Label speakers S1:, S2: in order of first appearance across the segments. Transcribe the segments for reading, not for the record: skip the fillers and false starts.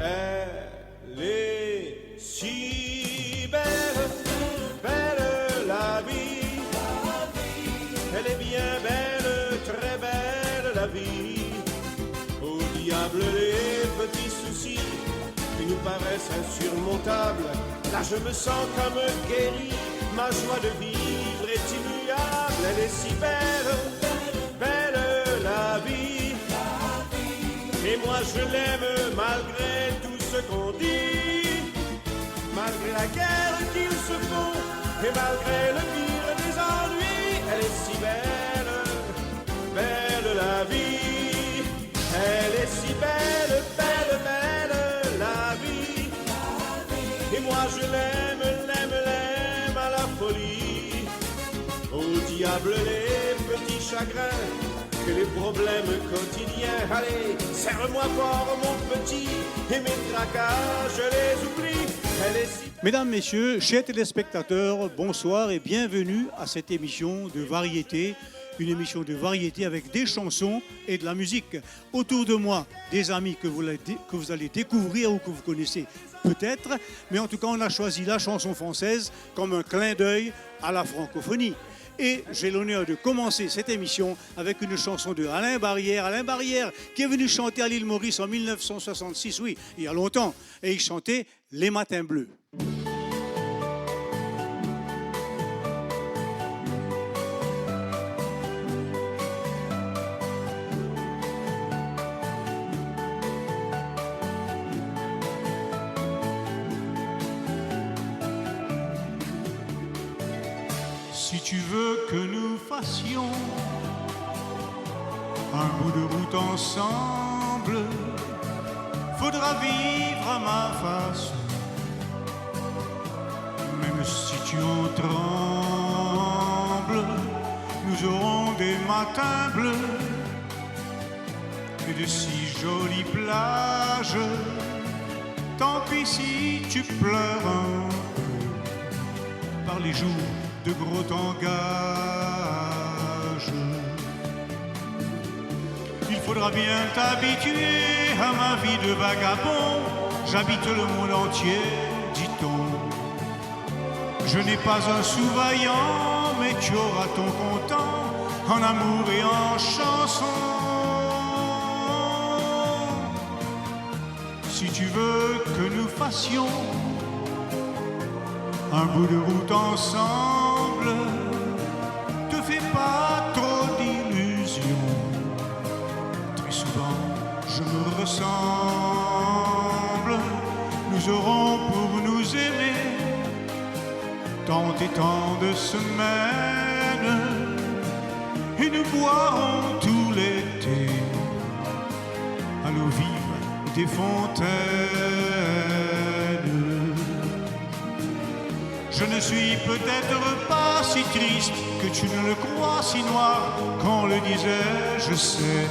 S1: Elle est si belle, belle la vie. Elle est bien belle, très belle la vie. Au diable les petits soucis qui nous paraissent insurmontables. Là je me sens comme guéri, ma joie de vivre est immuable. Elle est si belle, belle la vie. Et moi je l'aime malgré tout ce qu'on dit, malgré la guerre qu'ils se font et malgré le pire des ennuis. Elle est si belle, belle la vie. Elle est si belle, belle, belle la vie. Et moi je l'aime, l'aime, l'aime à la folie. Au diable les petits chagrins, que les problèmes quotidiens. Allez, serre-moi fort mon petit, et mes tracas je les oublie. Elle est si...
S2: Mesdames, Messieurs, chers téléspectateurs, bonsoir et bienvenue à cette émission de variété. Une émission de variété avec des chansons et de la musique. Autour de moi, des amis que vous allez découvrir ou que vous connaissez peut-être. Mais en tout cas, on a choisi la chanson française comme un clin d'œil à la francophonie. Et j'ai l'honneur de commencer cette émission avec une chanson de Alain Barrière. Alain Barrière qui est venu chanter à l'île Maurice en 1966, oui, il y a longtemps. Et il chantait « Les matins bleus ». Si tu veux que nous fassions un bout de route ensemble, faudra vivre à ma façon. Même si tu en trembles, nous aurons des matins bleus et de si jolies plages. Tant pis si tu pleures un peu par les jours de gros tangage. Il faudra bien t'habituer à ma vie de vagabond. J'habite le monde entier, dit-on. Je n'ai pas un sous-vaillant, mais tu auras ton comptant en amour et en chanson. Si tu veux que nous fassions un bout de route ensemble, te fais pas trop d'illusions. Très souvent, je me ressemble. Nous aurons pour nous aimer tant et tant de semaines, et nous boirons tout l'été à l'eau vive des fontaines. Je ne suis peut-être pas si triste que tu ne le crois, si noir qu'on le disait, je sais.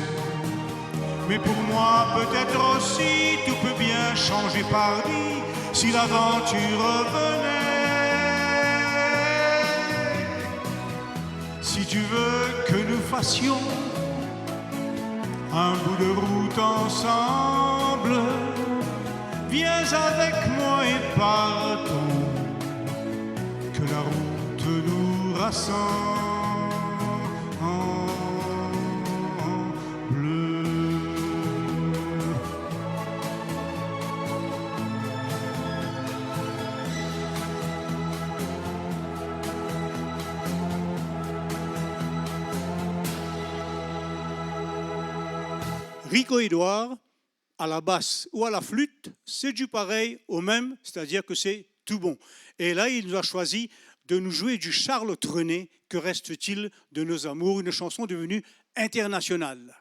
S2: Mais pour moi peut-être aussi tout peut bien changer pardi si l'aventure revenait. Si tu veux que nous fassions un bout de route ensemble, viens avec moi et partons, que la route nous rassemble. Rico Édouard, à la basse ou à la flûte, c'est du pareil au même, c'est-à-dire que c'est tout bon. Et là, il nous a choisi de nous jouer du Charles Trenet. Que reste-t-il de nos amours? Une chanson devenue internationale.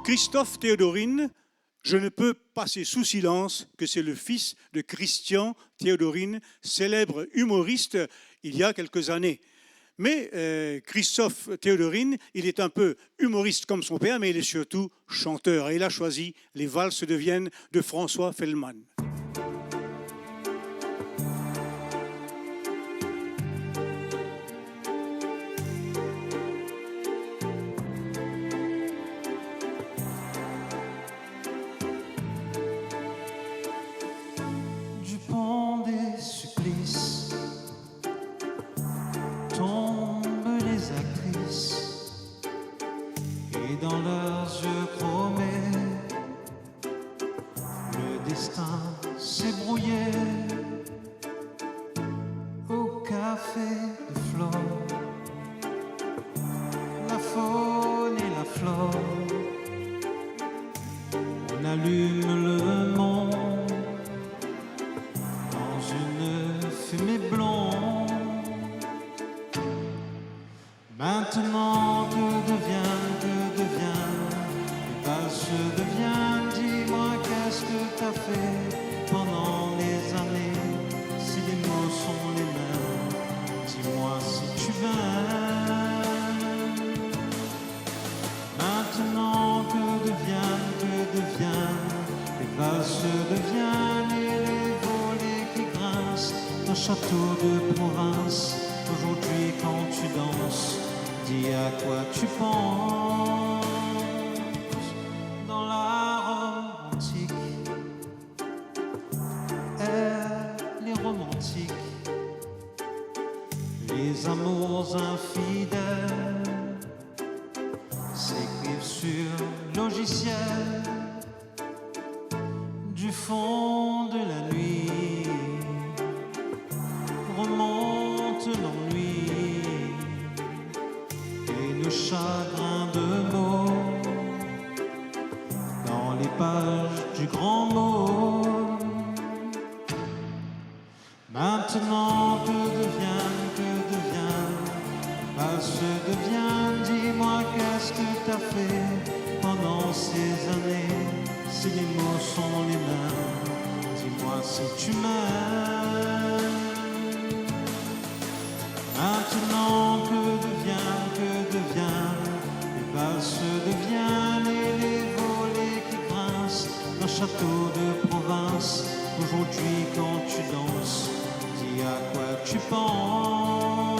S2: Christophe Théodorine, je ne peux passer sous silence que c'est le fils de Christian Théodorine, célèbre humoriste il y a quelques années. Mais Christophe Théodorine, il est un peu humoriste comme son père, mais il est surtout chanteur. Et il a choisi les valses de Vienne de François Fellman.
S3: Du pont des supplices tombent les actrices et dans leurs yeux chromés le destin s'est brouillé au café de Flore. La faune et la flore, on allume le monde dans une fumée blonde. Maintenant que devient, les valses deviennent. Dis-moi qu'est-ce que t'as fait pendant les années, si les mots sont les mêmes. Dis-moi si tu m'aimes. Maintenant que devient, les valses deviennent et les volets qui grincent d'un château de province. Aujourd'hui quand tu danses, dis à quoi tu penses. Dans la Rome antique, elle est romantique. Les amours infidèles s'écrivent sur logiciel. Du fond de la nuit remonte l'ennui et le chagrin de mots dans les pages du grand mot. Maintenant que devient, valse devient. Dis-moi qu'est-ce que t'as fait pendant ces années, si les mots sont les mêmes. Dis-moi si tu m'aimes. Maintenant que devient, les valses deviennent et les volets qui grincent d'un château de province. Aujourd'hui quand tu danses, dis à quoi tu penses.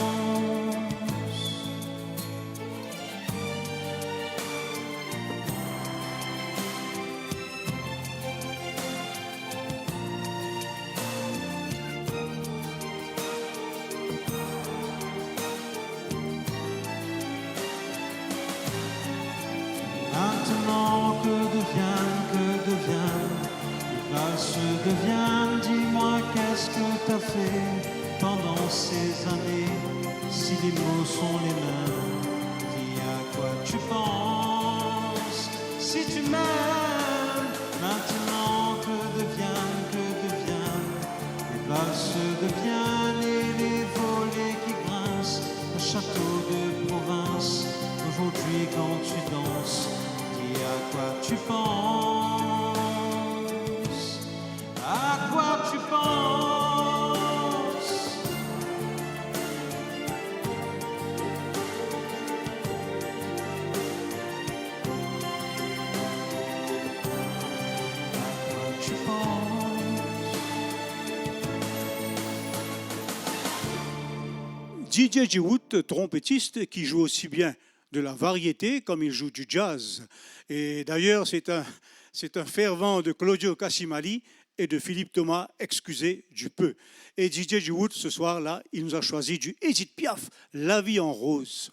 S3: Maintenant que devient, les valses deviennent. Dis-moi qu'est-ce que t'as fait pendant ces années, si les mots sont les mêmes. Dis à quoi tu penses, si tu m'aimes. Maintenant que devient, les valses deviennent et les volets qui grincent un château de province. Aujourd'hui quand tu danses, dis à quoi tu penses, à quoi tu penses. À quoi tu penses.
S2: DJ Wood, trompettiste qui joue aussi bien de la variété comme il joue du jazz. Et d'ailleurs, c'est un fervent de Claudio Cassimali et de Philippe Thomas, excusez du peu. Et DJ Wood, ce soir-là, il nous a choisi du Edith Piaf, La vie en rose.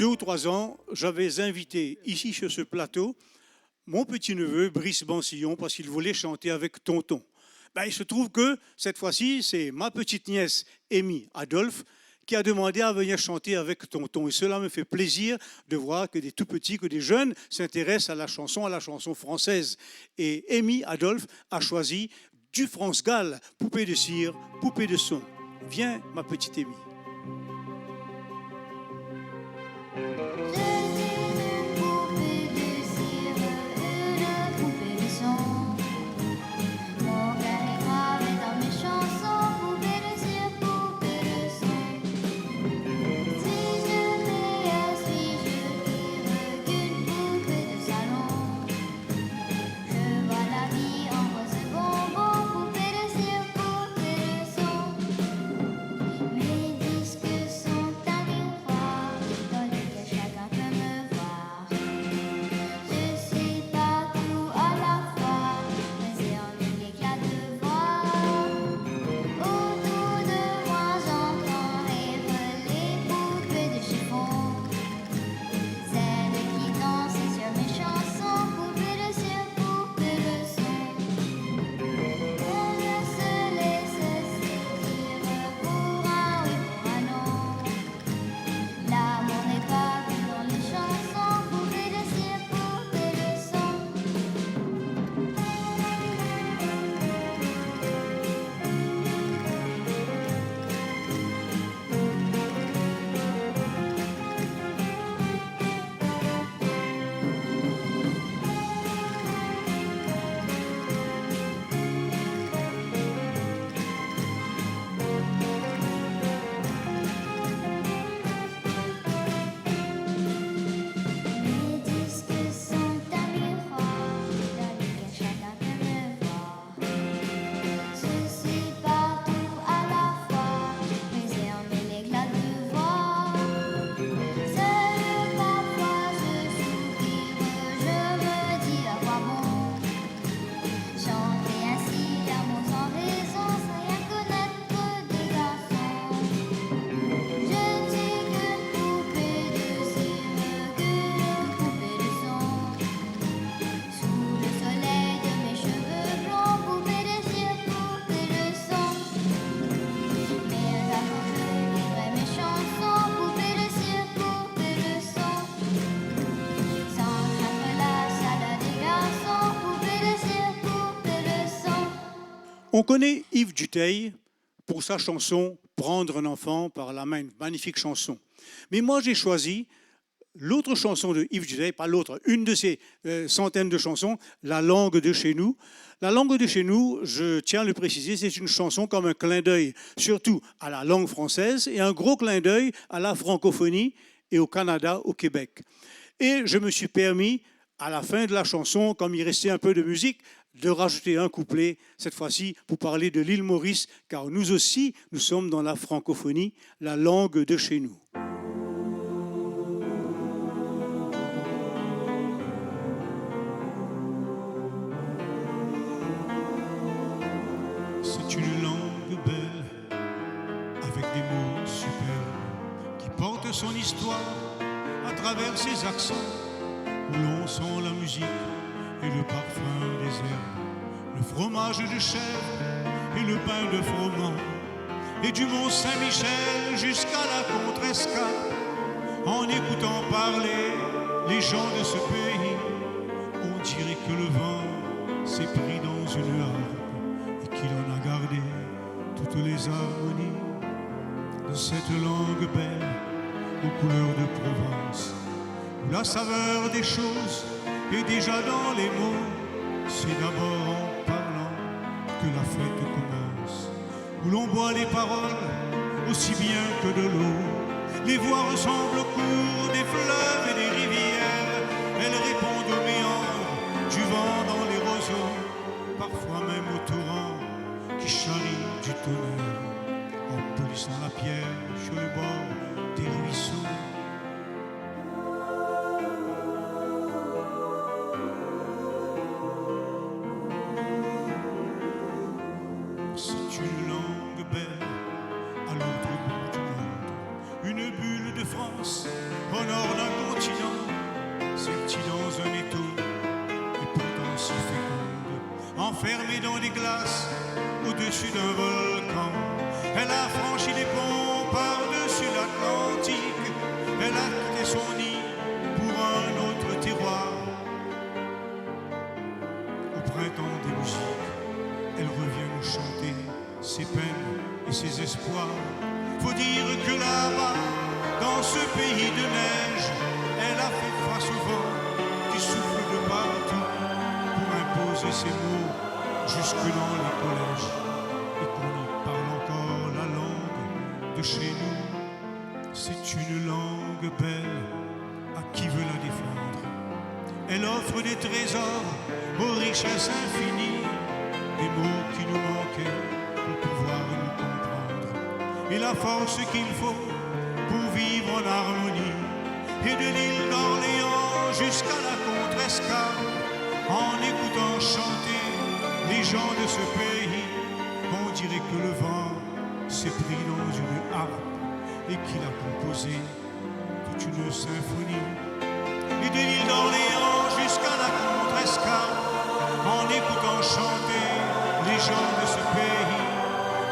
S2: 2 ou 3 ans, j'avais invité ici sur ce plateau mon petit-neveu Brice Bansillon parce qu'il voulait chanter avec Tonton. Ben, il se trouve que cette fois-ci, c'est ma petite-nièce Amy Adolphe qui a demandé à venir chanter avec Tonton. Et cela me fait plaisir de voir que des tout-petits, que des jeunes s'intéressent à la chanson française. Et Amy Adolphe a choisi du France Gall, Poupée de cire, Poupée de son. Viens, ma petite Amy. On connaît Yves Duteil pour sa chanson « Prendre un enfant par la main », une magnifique chanson. Mais moi, j'ai choisi l'autre chanson de Yves Duteil, pas l'autre, une de ses centaines de chansons, « La langue de chez nous ». La langue de chez nous, je tiens à le préciser, c'est une chanson comme un clin d'œil, surtout à la langue française, et un gros clin d'œil à la francophonie et au Canada, au Québec. Et je me suis permis, à la fin de la chanson, comme il restait un peu de musique, de rajouter un couplet, cette fois-ci pour parler de l'île Maurice, car nous aussi, nous sommes dans la francophonie, la langue de chez nous.
S3: C'est une langue belle, avec des mots superbes, qui porte son histoire à travers ses accents, où l'on sent la musique et le parfum des herbes, le fromage de chèvre et le pain de froment, et du Mont Saint-Michel jusqu'à la Contrescarpe. En écoutant parler les gens de ce pays, on dirait que le vent s'est pris dans une harpe et qu'il en a gardé toutes les harmonies de cette langue belle aux couleurs de Provence, où la saveur des choses est déjà dans les mots. C'est d'abord en parlant que la fête commence, où l'on boit les paroles aussi bien que de l'eau. Les voix ressemblent au cours des fleuves et des rivières, elles répondent aux méandres du vent dans les roseaux, parfois même au torrent qui charrie du tonnerre en polissant la pierre sur le bord des ruisseaux. C'est une langue belle à l'autre bout du monde, une bulle de France au nord
S2: enfermée dans des glaces au-dessus d'un volcan. Elle a franchi les ponts par-dessus l'Atlantique. Elle a quitté son nid pour un autre terroir. Au printemps des musiques, elle revient nous chanter ses peines et ses espoirs. Faut dire que là-bas, dans ce pays de neige, elle a fait face au vent qui souffle de partout pour imposer ses mots jusque dans les collèges. Et qu'on y parle encore la langue de chez nous. C'est une langue belle à qui veut la défendre. Elle offre des trésors aux richesses infinies, des mots qui nous manquaient pour pouvoir nous comprendre. Et la force qu'il faut pour vivre en harmonie. Et de l'île d'Orléans jusqu'à la Contrescarpe, en écoutant chanter les gens de ce pays, on dirait que le vent s'est pris dans une harpe et qu'il a composé toute une symphonie. Et de l'île d'Orléans jusqu'à la Contrescarpe, en écoutant chanter les gens de ce pays,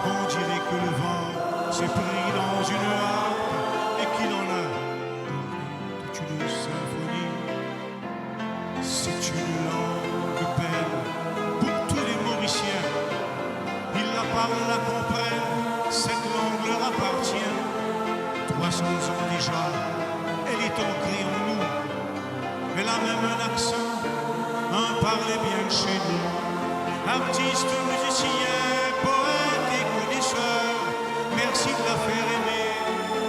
S2: on dirait que le vent s'est pris dans une harpe et qu'il en a donné toute une symphonie. C'est une langue belle pour tous les Mauriciens. Ils la parlent, la comprennent, cette langue leur appartient. 300 ans déjà, elle est ancrée en nous. Elle a même un accent, un parler bien de chez nous. Artistes, musiciens, poètes et connaisseurs, merci de la faire aimer.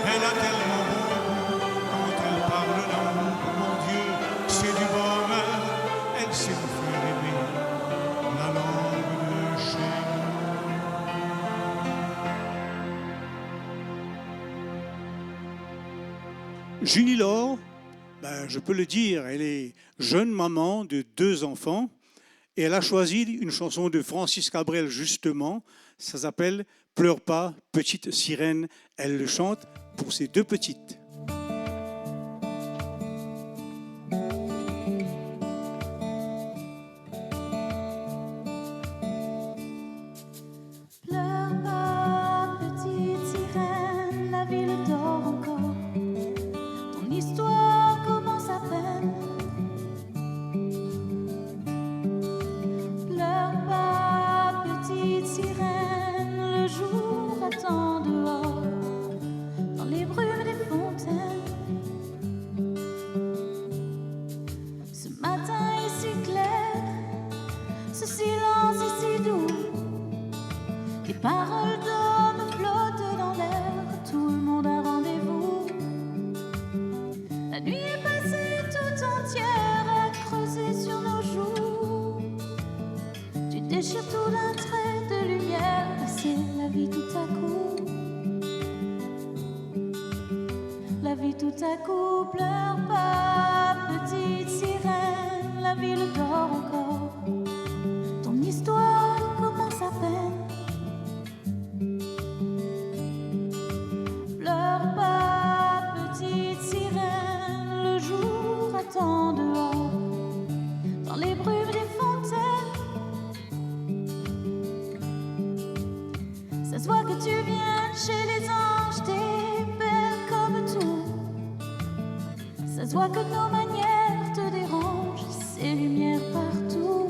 S2: Elle a tellement bon goût quand elle parle d'amour. Mon Dieu, c'est du bonheur. Elle sait nous faire aimer la langue de chez nous. Julie Laure, je peux le dire, elle est jeune maman de 2 enfants et elle a choisi une chanson de Francis Cabrel justement. Ça s'appelle « Pleure pas, petite sirène ». Elle le chante pour ses 2 petites.
S4: Pleure pas, petite sirène, la ville dort encore. Ton histoire commence à peine. Pleure pas, petite sirène, le jour attend dehors, dans les brumes des fontaines. Ce matin est si clair, ce silence est si doux. Les paroles d'hommes flottent dans l'air, tout le monde a rendez-vous. La nuit est passée tout entière à creuser sur nos joues. Tu déchires tout d'un trait de lumière, c'est la vie tout à coup. La vie tout à coup, pleure pas, petite sirène, la ville dort encore. Ton histoire commence à peine. Pleure pas, petite sirène, le jour attend dehors, dans les brumes des fontaines. Ça se voit que tu viens de chez les anges, t'es belle comme tout. Ça se voit que nos manières te dérangent, ces lumières partout.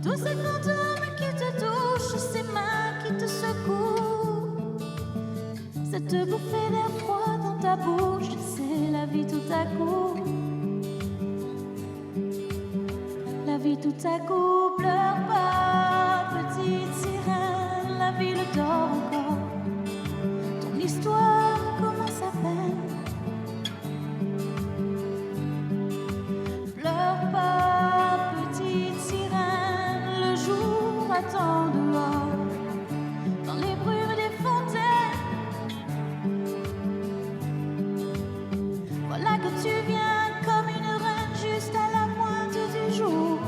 S4: Tous ces fantômes qui te touchent, ces mains qui te secouent, cette bouffée d'air froid dans ta bouche, c'est la vie tout à coup. La vie tout à coup, pleure pas, petite sirène, la ville dort encore. Ton histoire commence à peine. Pleure pas, petite sirène, le jour attend dehors, dans les brumes des fontaines. Voilà que tu viens comme une reine juste à la pointe du jour,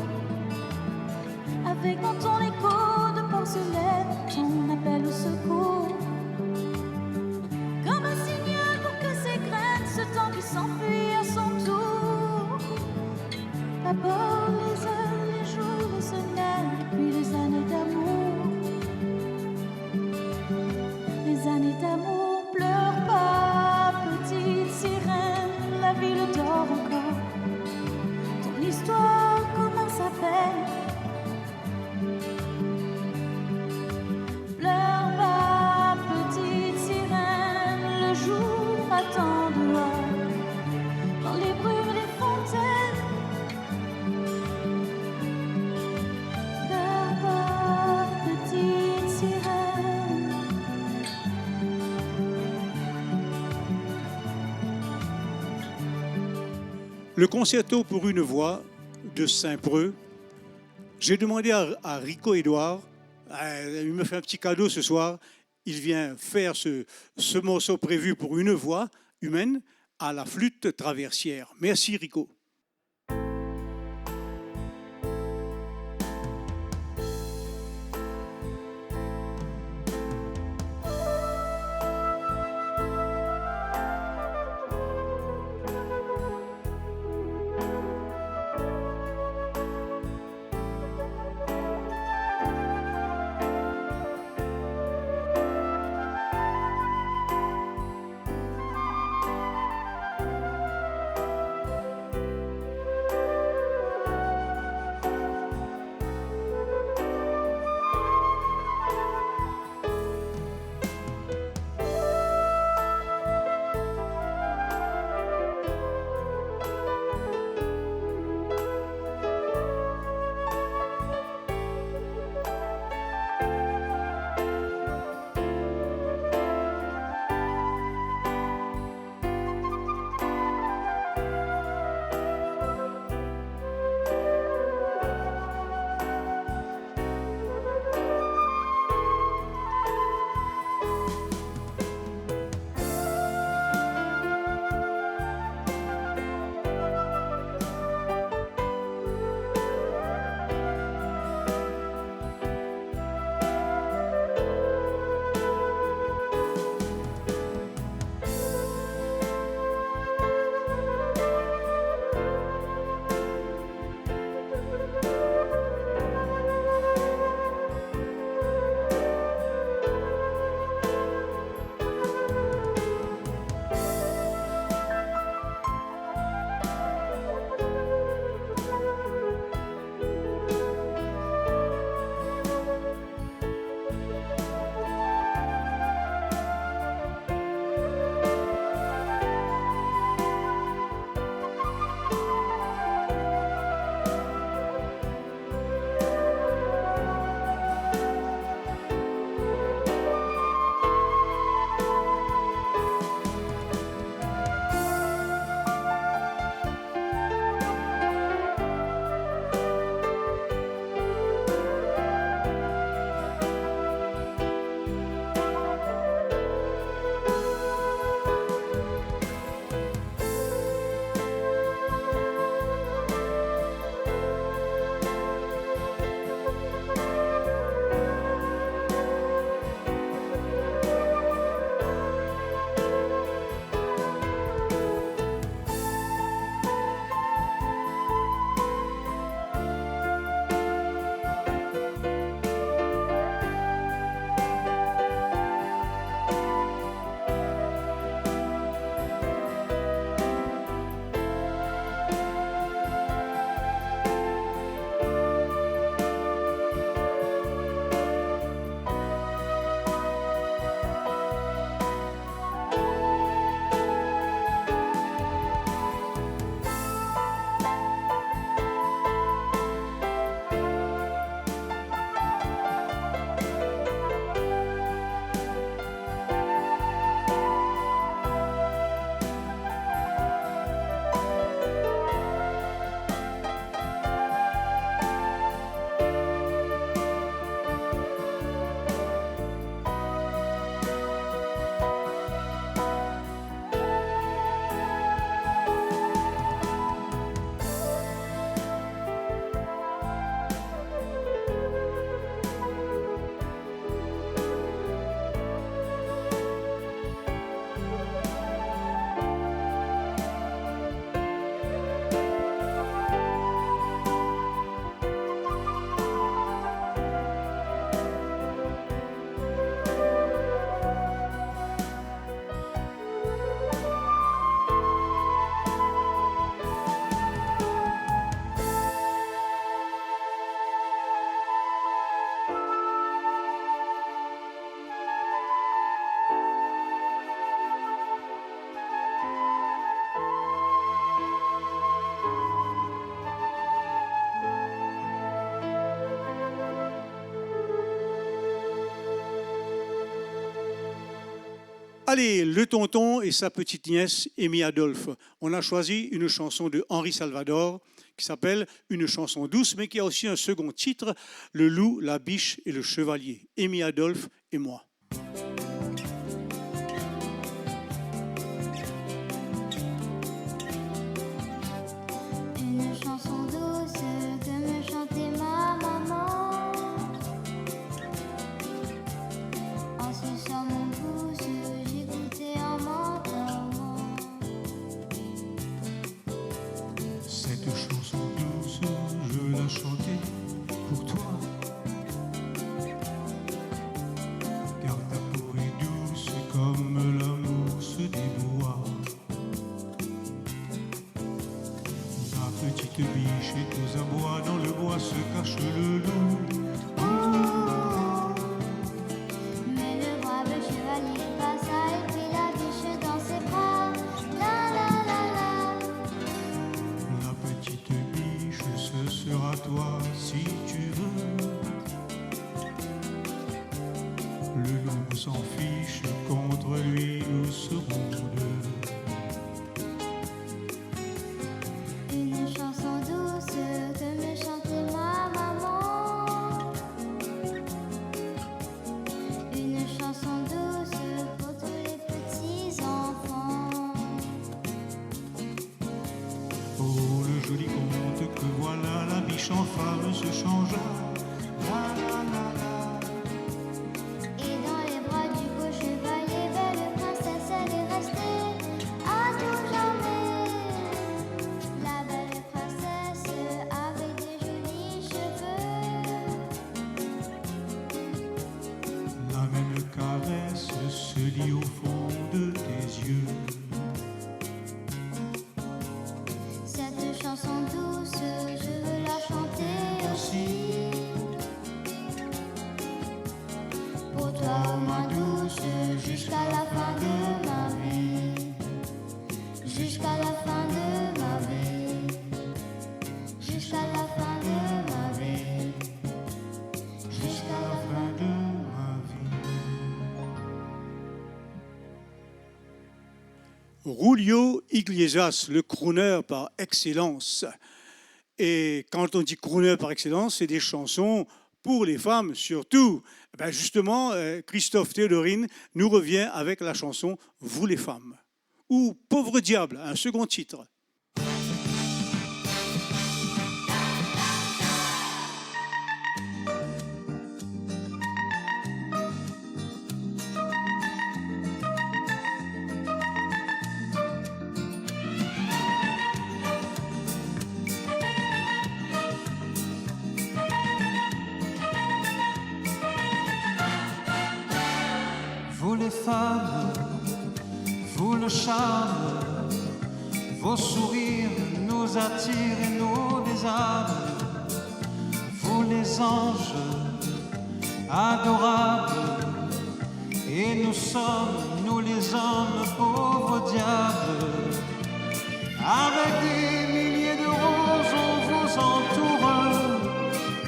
S4: avec dans ton écho de porcelaine ton appel au secours, comme un signal pour que ces graines, ce temps qui s'enfuit à son tour, d'abord les heures, les jours et se naissent.
S2: Le concerto pour une voix de Saint-Preux. J'ai demandé à Rico Edouard, il me fait un petit cadeau ce soir, il vient faire ce morceau prévu pour une voix humaine à la flûte traversière. Merci Rico. Allez, le tonton et sa petite nièce, Amy Adolphe. On a choisi une chanson de Henri Salvador qui s'appelle Une chanson douce, mais qui a aussi un second titre, Le loup, la biche et le chevalier. Amy Adolphe et moi.
S4: Une chanson douce que me chantait ma maman. Ensuite sur mon pouce, j'écoutais en m'endormant.
S3: Cette chanson douce, je la chantais pour toi. Car ta peau est douce comme la mousse des bois. La petite biche est aux abois, dans le bois se cache le loup.
S4: Mais le brave chevalier passa et prit la biche dans ses bras. La la la la.
S3: La petite biche, ce sera toi si tu veux. Le loup s'en fiche, contre lui nous serons deux.
S4: Une chanson douce que me chantait ma maman. Une chanson douce pour tous les petits enfants.
S3: Oh, le joli conte que voilà, la biche en femme se changea. La la la la.
S4: Et dans les bras du beau chevalier, belle princesse, elle est restée à tout jamais. La belle princesse avait des jolis cheveux.
S3: La même caresse se lit au fond de tes yeux.
S4: Cette chanson douce, je veux la chanter aussi. Pour toi, ma douce, jusqu'à la fin de ma vie. Jusqu'à la fin de ma vie. Jusqu'à la fin de ma vie.
S3: Jusqu'à la fin de ma vie.
S2: Julio Iglesias, le crooner par excellence. Et quand on dit crooner par excellence, c'est des chansons pour les femmes surtout. Ben justement, Christophe Théodorine nous revient avec la chanson Vous les femmes. Ou Pauvre diable, un second titre.
S3: Vous les femmes, vous le charme, vos sourires nous attirent et nous désarment. Vous les anges adorables, et nous sommes, nous les hommes, pauvres diables. Avec des milliers de roses, on vous entoure,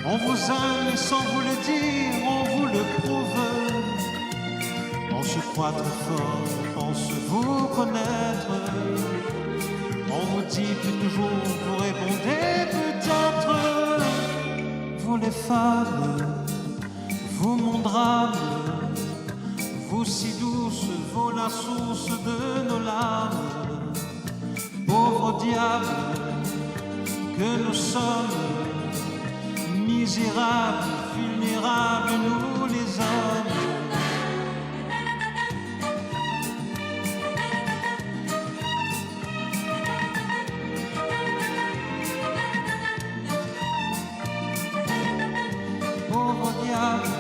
S3: on vous aime et sans vous le dire, on vous le prouve. On se croit très fort, on pense vous connaître. On vous dit que toujours vous répondez peut-être. Vous les femmes, vous mon drame, vous si douce, vous la source de nos larmes. Pauvres diables que nous sommes, misérables, vulnérables, nous les hommes. Pauvre diable,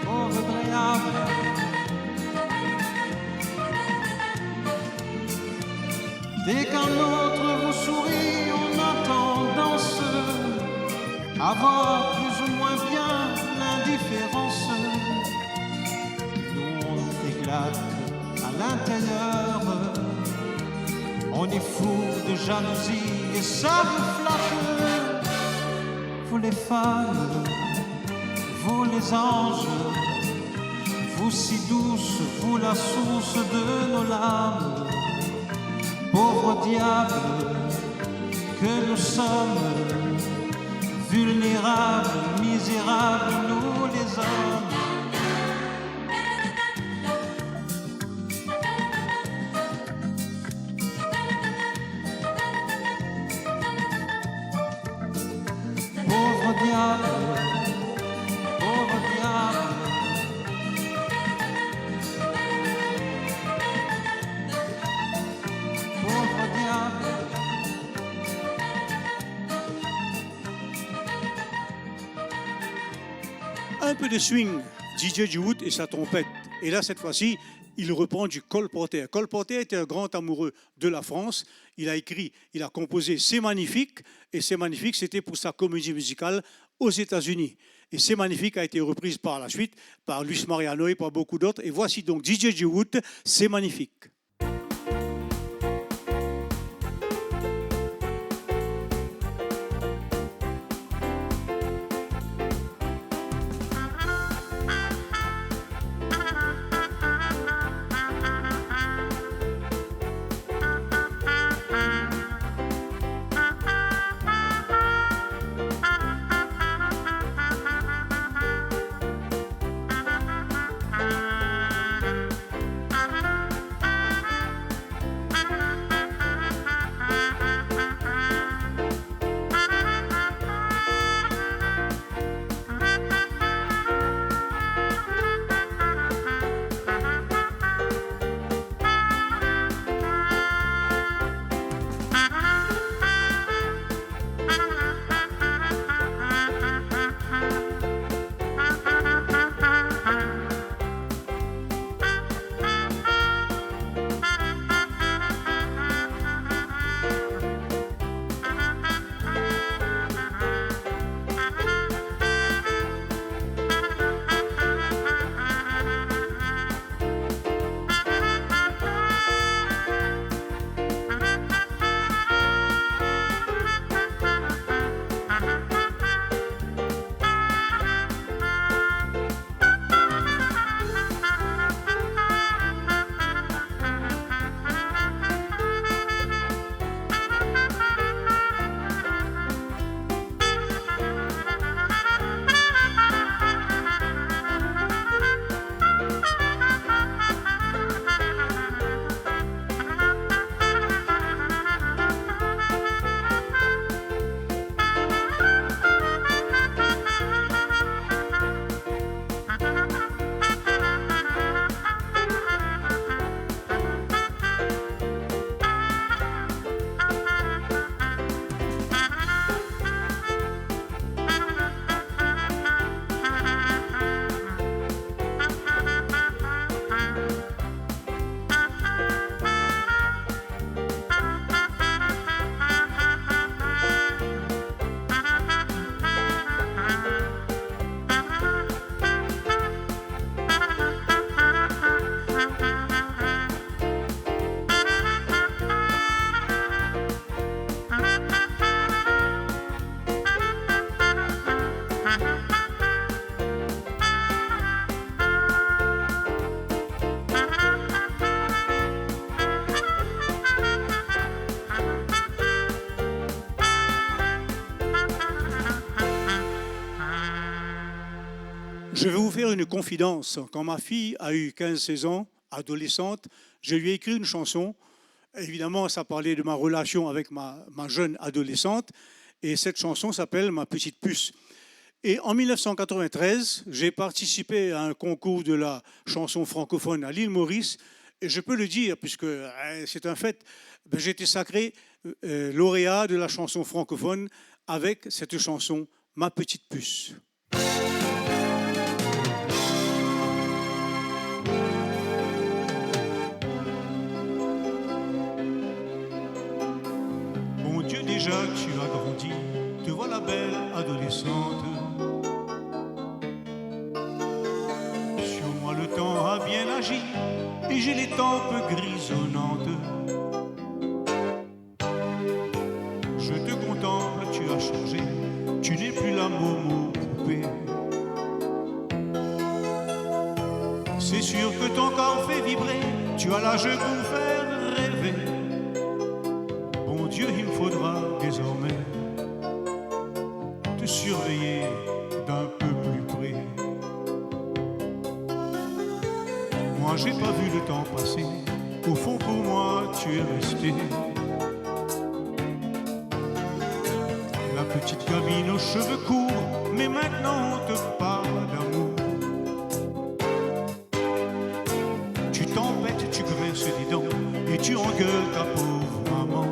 S3: pauvre diable. Dès qu'un autre vous sourit, on a tendance à voir plus ou moins bien l'indifférence. Nous on éclate à l'intérieur, on est fou de jalousie et ça vous flatte. Vous les femmes, vous les anges, vous si douce, vous la source de nos larmes, pauvres diables que nous sommes, vulnérables, misérables, nous les hommes. Pauvre diable, pauvre diable. Pauvre diable.
S2: Un peu de swing, DJ Jewett et sa trompette. Et là, cette fois-ci, il reprend du Cole Porter. Cole Porter était un grand amoureux de la France. Il a écrit, il a composé C'est magnifique. Et C'est magnifique, c'était pour sa comédie musicale aux États-Unis. Et C'est magnifique a été reprise par la suite par Luis Mariano et par beaucoup d'autres. Et voici donc DJ Jewett, C'est magnifique. Je vais vous faire une confidence. Quand ma fille a eu 15-16 ans, adolescente, je lui ai écrit une chanson. Évidemment, ça parlait de ma relation avec ma jeune adolescente. Et cette chanson s'appelle « Ma petite puce ». Et en 1993, j'ai participé à un concours de la chanson francophone à l'île Maurice. Et je peux le dire, puisque c'est un fait, j'ai été sacré lauréat de la chanson francophone avec cette chanson « Ma petite puce ». Mon Dieu, déjà tu as grandi, te voilà belle adolescente. Sur moi le temps a bien agi et j'ai les tempes grisonnantes. Je te contemple, tu as changé, tu n'es plus la momo poupée. C'est sûr que ton corps fait vibrer, tu as l'âge pour faire rêver. Bon Dieu, il me faudra désormais te surveiller d'un peu plus près. Moi, j'ai pas vu le temps passer, au fond pour moi, tu es resté. La petite gamine aux cheveux courts, mais maintenant on te parle d'amour. Tu t'embêtes, tu grinces des dents et tu engueules ta pauvre maman,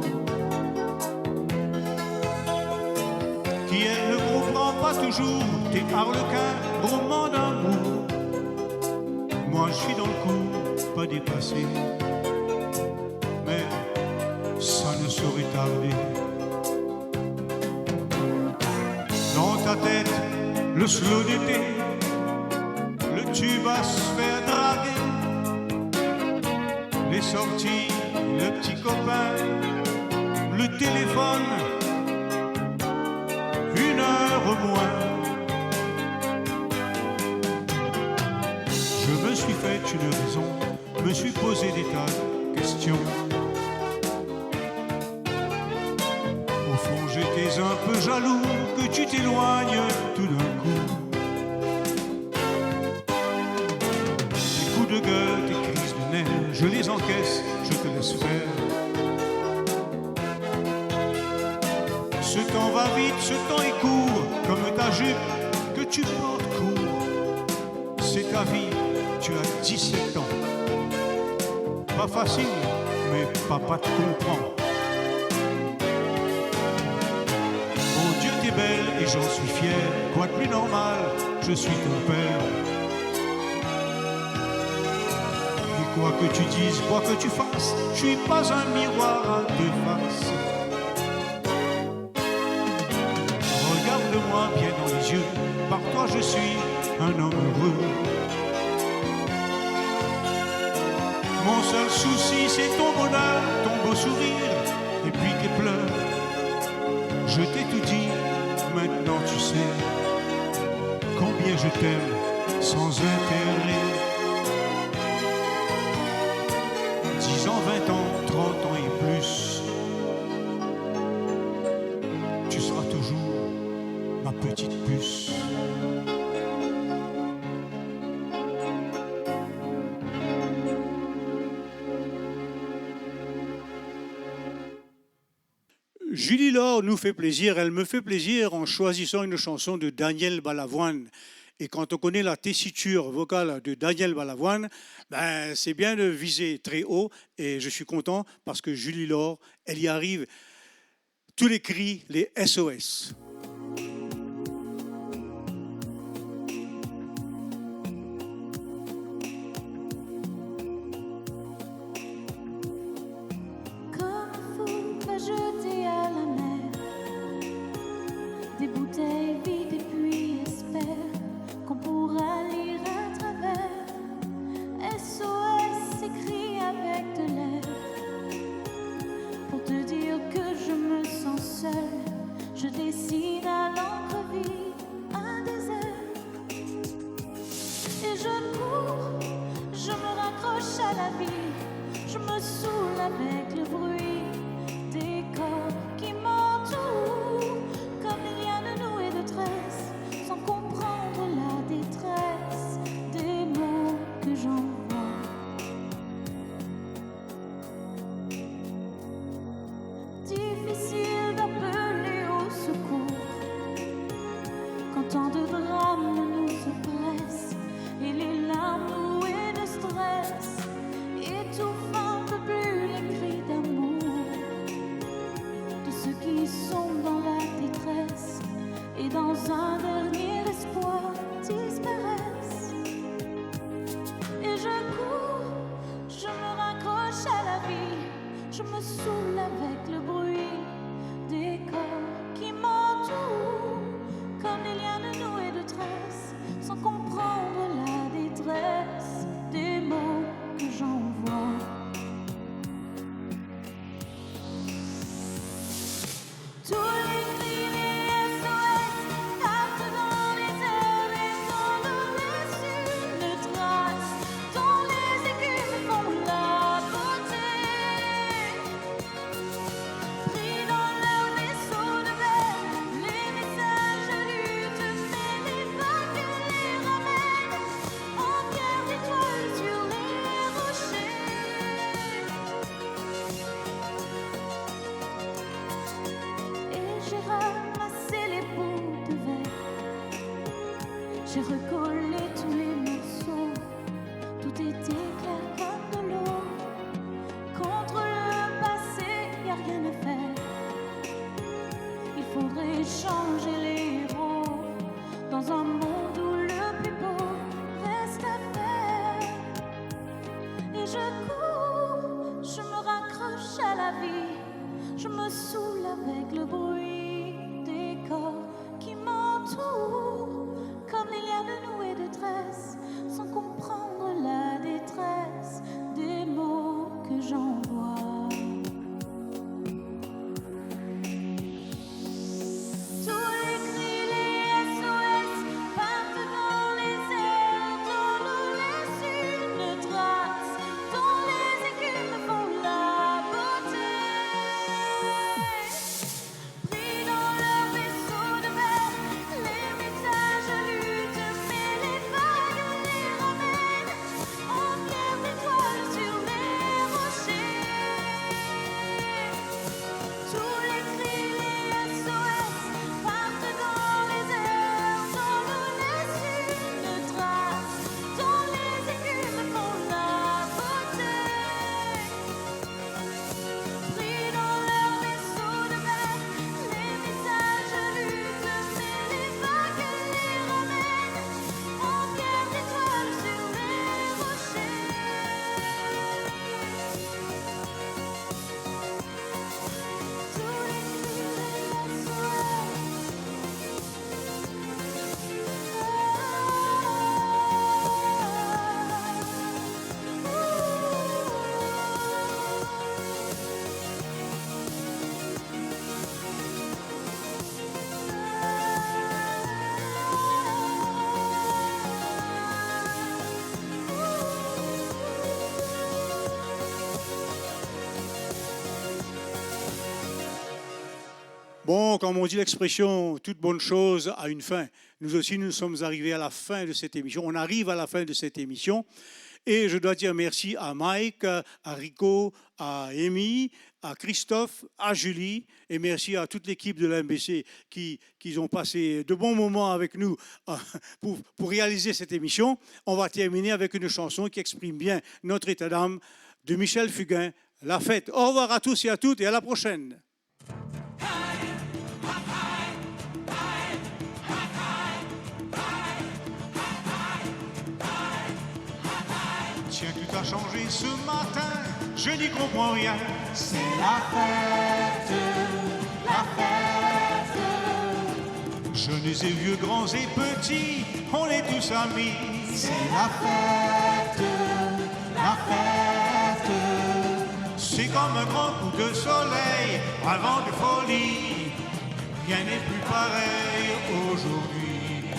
S2: qui elle ne comprend pas toujours tes harlequins romans d'amour. Moi je suis dans le coup, pas dépassé, mais ça ne saurait tarder. Dans ta tête, le slow d'été, le tube à se faire draguer, les sorties, le petit copain, le téléphone, 1 heure au moins. Je me suis fait une raison, me suis posé des tas de questions. Au fond, j'étais un peu jaloux que tu t'éloignes tout d'un coup. Tes coups de gueule, tes crises de nerfs, je les encaisse, je te laisse faire. Ce temps va vite, ce temps est court, comme ta jupe que tu portes court. C'est ta vie, tu as 17 ans. Pas facile, mais papa te comprend. Oh Dieu, t'es belle et j'en suis fier. Quoi de plus normal, je suis ton père. Et quoi que tu dises, quoi que tu fasses, je suis pas un miroir à deux faces. Regarde-moi bien dans les yeux, par toi je suis un homme heureux. Mon seul souci c'est ton bonheur, ton beau sourire et puis tes pleurs. Je t'ai tout dit, maintenant tu sais combien je t'aime sans intérêt. 10 ans, 20 ans, 30 ans et plus, tu seras toujours ma petite puce. Julie Laure nous fait plaisir, elle me fait plaisir en choisissant une chanson de Daniel Balavoine. Et quand on connaît la tessiture vocale de Daniel Balavoine, ben, c'est bien de viser très haut. Et je suis content parce que Julie Laure, elle y arrive. Tous les cris, les SOS.
S4: Jeter à la mer des bouteilles vides et puis espère qu'on pourra lire à travers. SOS écrit avec de l'air pour te dire que je me sens seule. Je dessine à l'encre vive un désert et je cours, je me raccroche à la vie, je me saoule avec le bruit des corps qui m'entourent, comme des lianes nouées de tresses, sans comprendre la détresse des mots que j'envoie. Difficile d'appeler au secours quand tant de drames nous oppressent et les larmes nouées de stress étouffant un peu plus les cris d'amour ceux qui sont dans la détresse et dans un dernier espoir disparaissent. Et je cours, je me raccroche à la vie, je me saoule avec le bruit des corps qui m'entourent, comme des lianes nouées de tresses. J'ai recollé tous les morceaux, tout était clair comme de l'eau. Contre le passé, y a rien à faire. Il faudrait changer les héros dans un monde où le plus beau reste à faire. Et je cours, je me raccroche à la vie, je me saoule avec le bruit des corps qui m'entourent, comme des liens de nouée de tresse, sans comprendre la détresse des mots que j'envoie. Tous les cris, les SOS partent dans les airs, dont nous laisse une trace, dont les écumes font la beauté. Pris dans leur vaisseau de mer, les messages luttent, mais les vagues les ramènent en pierre d'étoiles sur les rochers. Tous les cris, les SOS partent dans les airs, dont nous laisse une trace, dont les écumes font la beauté. Pris dans leur vaisseau de mer, les messages luttent, mais les vagues les ramènent en pierre d'étoiles sur les rochers. Tous les cris, les
S2: Bon, comme on dit l'expression, toute bonne chose a une fin. Nous aussi, nous sommes arrivés à la fin de cette émission. On arrive à la fin de cette émission. Et je dois dire merci à Mike, à Rico, à Amy, à Christophe, à Julie. Et merci à toute l'équipe de l'MBC qui ont passé de bons moments avec nous pour réaliser cette émission. On va terminer avec une chanson qui exprime bien notre état d'âme de Michel Fugain, La Fête. Au revoir à tous et à toutes et à la prochaine.
S1: Tiens, tout a changé ce matin, je n'y comprends rien.
S3: C'est la fête, la fête.
S1: Jeunes et vieux, grands et petits, on est tous amis.
S3: C'est la fête, la fête.
S1: C'est comme un grand coup de soleil, un vent de folie. Rien n'est plus pareil aujourd'hui.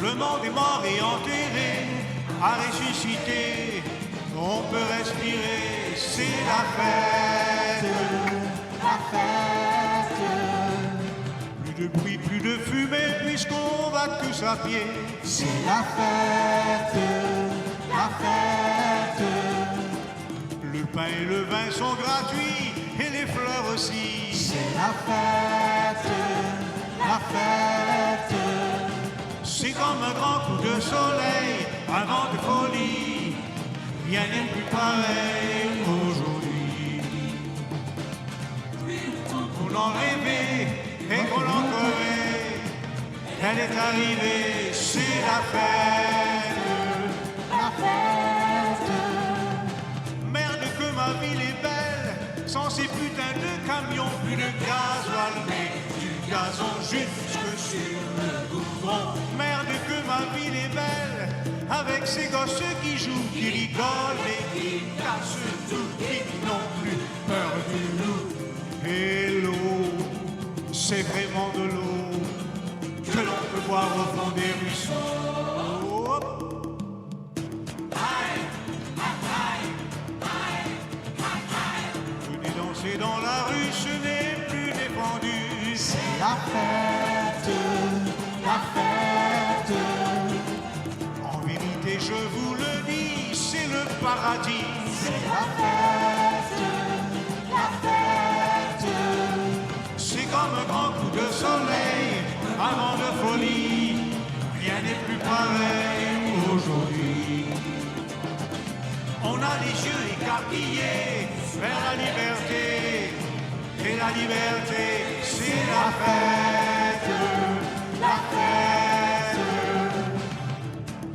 S1: Le monde est mort et enterré, à ressusciter, on peut respirer, c'est la fête.
S3: La fête,
S1: Plus de bruit, plus de fumée, puisqu'on va tous à pied.
S3: c'est la fête, la fête.
S1: Le pain et le vin sont gratuits, et les fleurs aussi.
S3: C'est la fête, la fête.
S1: C'est comme un grand coup de soleil, un vent de folie. Rien n'est plus pareil aujourd'hui. On en rêvait et qu'on en crevait. Elle est arrivée, c'est la fête.
S3: La fête,
S1: Merde que ma ville est belle, sans ces putains de camions, plus de gasoil, mais du gazon jusque sur le goudron. Merde que ma ville est belle, avec ces gosses qui jouent, qui rigolent et qui cassent tout, qui n'ont plus peur du loup. Et l'eau, c'est vraiment de l'eau que l'on peut boire au fond des ruisseaux. Hop. Venez danser dans la rue, ce n'est plus défendu.
S3: c'est la fête, la fête.
S1: En vérité, je vous le dis, c'est le paradis.
S3: C'est la fête, la fête.
S1: C'est comme un grand coup de soleil, un vent de folie.
S2: la liberté, et la liberté, c'est la fête, la fête.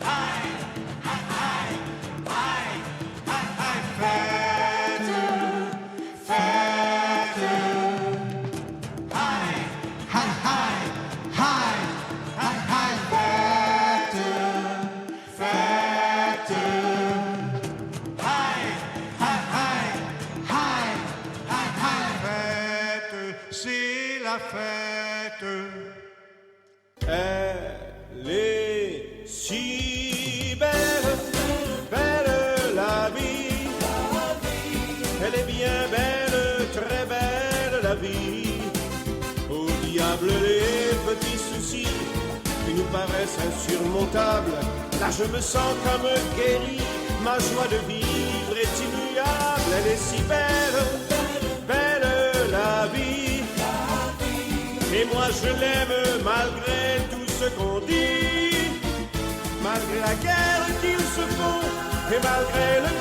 S2: Aïe, aïe, aïe, aïe, aïe, fête, fête. Aïe, aïe, aïe, aïe, aïe, aïe, fête, fête. Aïe, aïe, aïe, aïe, aïe, aïe, fête, c'est la fête.
S1: Elle est si belle, belle la vie. Elle est bien belle, très belle la vie. Au diable les petits soucis qui nous paraissent insurmontables. Là je me sens comme guéri, ma joie de vivre est immuable. Elle est si belle, belle la vie. Et moi je l'aime malgré tout ce qu'on dit, malgré la guerre qu'ils se font et malgré le